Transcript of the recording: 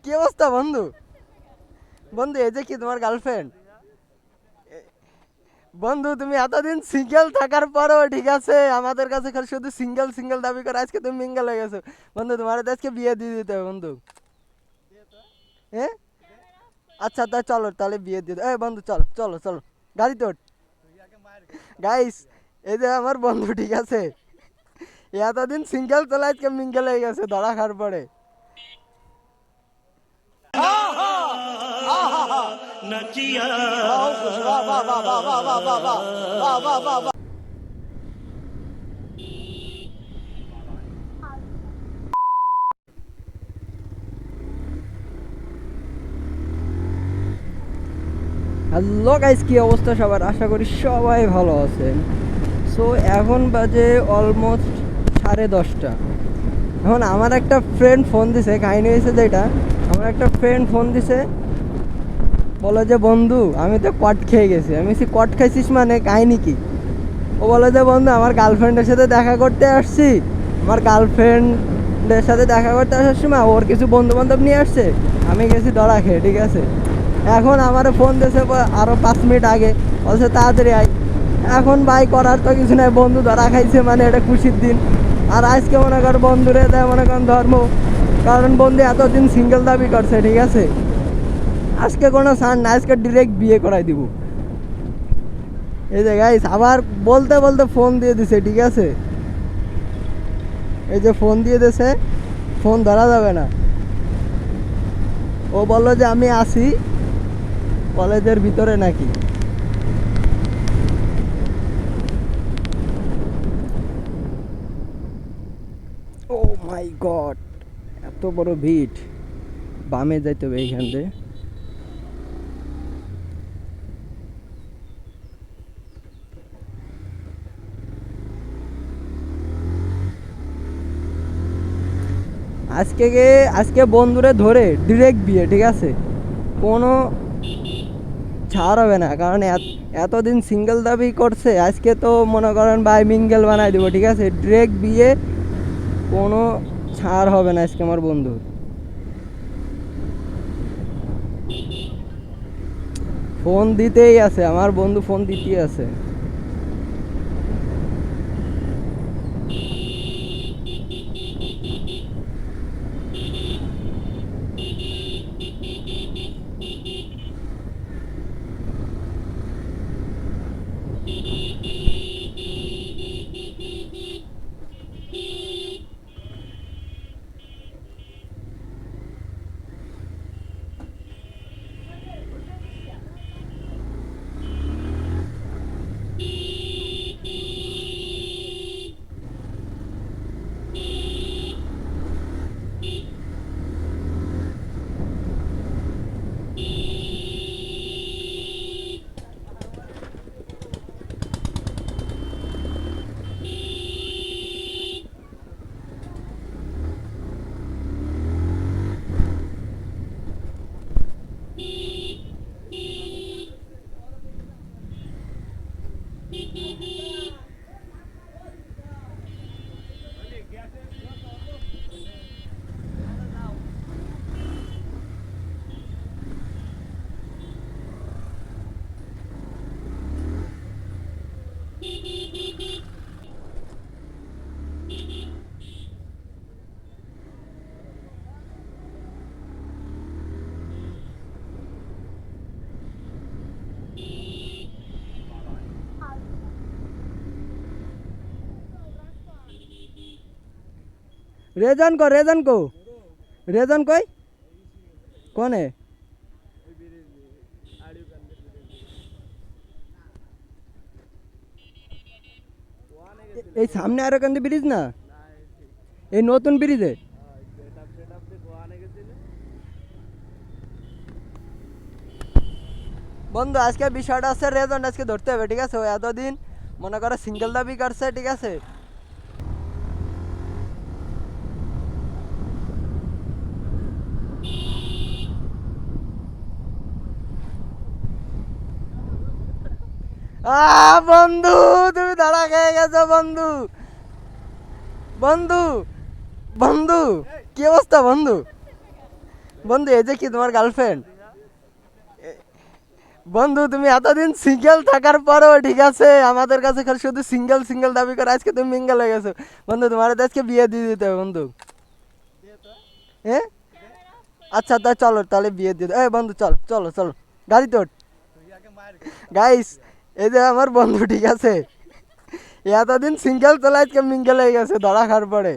কি অবস্থা বন্ধু? বন্ধু এই যে কি তোমার গার্লফ্রেন্ড? বন্ধু তুমি এতদিন সিঙ্গেল থাকার পরও ঠিক আছে আমাদের কাছে খালি শুধু সিঙ্গেল সিঙ্গেল দাবি করে আজকে তুমি মিঙ্গেল হয়ে গেছো। বন্ধু তোমার তো আজকে বিয়ে দিয়ে দিতে হবে বন্ধু। হ্যাঁ, আচ্ছা তা চলো তাহলে বিয়ে দিয়ে দাও। এই বন্ধু চলো চলো চলো, গাড়ি তোর। গাইস, এই যে আমার বন্ধু ঠিক আছে, এতদিন সিঙ্গেল চলে আজকে মিঙ্গেল হয়ে গেছে ধরা খাওয়ার পরে। হ্যালো গাইস, কি অবস্থা সবার? আশা করি সবাই ভালো আছেন। সো এখন বাজে অলমোস্ট 10:30। এখন আমার একটা ফ্রেন্ড ফোন দিছে, কাহিনী হয়েছে যেটা, আমার একটা ফ্রেন্ড ফোন দিছে, বলে যে বন্ধু আমি তো কট খেয়ে গেছি। আমি বলছি কট খাইছিস মানে কাহিনী কি? ও বলে যে বন্ধু আমার গার্লফ্রেন্ডের সাথে দেখা করতে আসছি, আমার গার্লফ্রেন্ডের সাথে দেখা করতে আসার সময় ওর কিছু বন্ধু বান্ধব নিয়ে আসছে, আমি গেছি ধরা খেয়ে ঠিক আছে। এখন আমার ফোন দিয়েছে আরও 5 মিনিট আগে, বলছে তাড়াতাড়ি আয়। এখন ভাই করার তো কিছু নাই, বন্ধু ধরা খাইছে মানে এটা খুশির দিন। আর আজকে মনে কর বন্ধুরে দেয় মনে করেন ধর্ম, কারণ বন্ধু এতদিন সিঙ্গেল দাবি করছে ঠিক আছে। আজকে কোনো ছাড় না, আজকে ডিরেক্ট বিয়ে করাই দিব। এই যে গাইস আবার বলতে বলতে ফোন দিয়ে দিছে ঠিক আছে। এই যে ফোন দিয়ে দিছে, ফোন ধরা যাবে না। ও বললো যে আমি আসি কলেজের ভিতরে নাকি। ও মাই গড, এত বড় ভিড়। বামে যাইতে হবে এইখান দিয়ে। আজকে বন্ধুরে ধরে ডিরেক্ট বিয়ে ঠিক আছে, কোনো ছাড় হবে না। কারণ এতদিন সিঙ্গেল দাবি করছে, আজকে তো মনে করেন বাই মিঙ্গেল বানাই দেবো ঠিক আছে, ডিরেক্ট বিয়ে, কোনো ছাড় হবে না আজকে আমার বন্ধুর। ফোন দিতেই আছে আমার বন্ধু, ফোন দিতেই আছে। রেজন কই কনে? এই সামনে আরো কান্দি ব্রিজ না, এই নতুন ব্রিজে। বন্ধু আজকে বিষয়টা আছে, রেজন আজকে ধরতে হবে ঠিক আছে। ও এতদিন মনে করে সিঙ্গেল দাবি করছে ঠিক আছে। বন্ধু তুমি ধরা খেয়ে গেছো বন্ধু। বন্ধু বন্ধু কি অবস্থা বন্ধু? বন্ধু এই যে কি তোমার গার্লফ্রেন্ড? বন্ধু তুমি এতদিন সিঙ্গেল থাকার পরও ঠিক আছে আমাদের কাছে খালি শুধু সিঙ্গেল সিঙ্গেল দাবি করে আজকে তুমি মিঙ্গেল হয়ে গেছো। বন্ধু তোমার তো আজকে বিয়ে দিয়ে দিতে হবে বন্ধু। হ্যাঁ আচ্ছা তাই চলো তাহলে বিয়ে দিয়ে দাও। এই বন্ধু চল চলো চলো গাড়ি তোর। গাইস এই যে আমার বন্ধু ঠিক আছে এতদিন সিঙ্গেল চলে আজকে মিঙ্গেল হয়ে গেছে ধরা খাওয়ার পরে।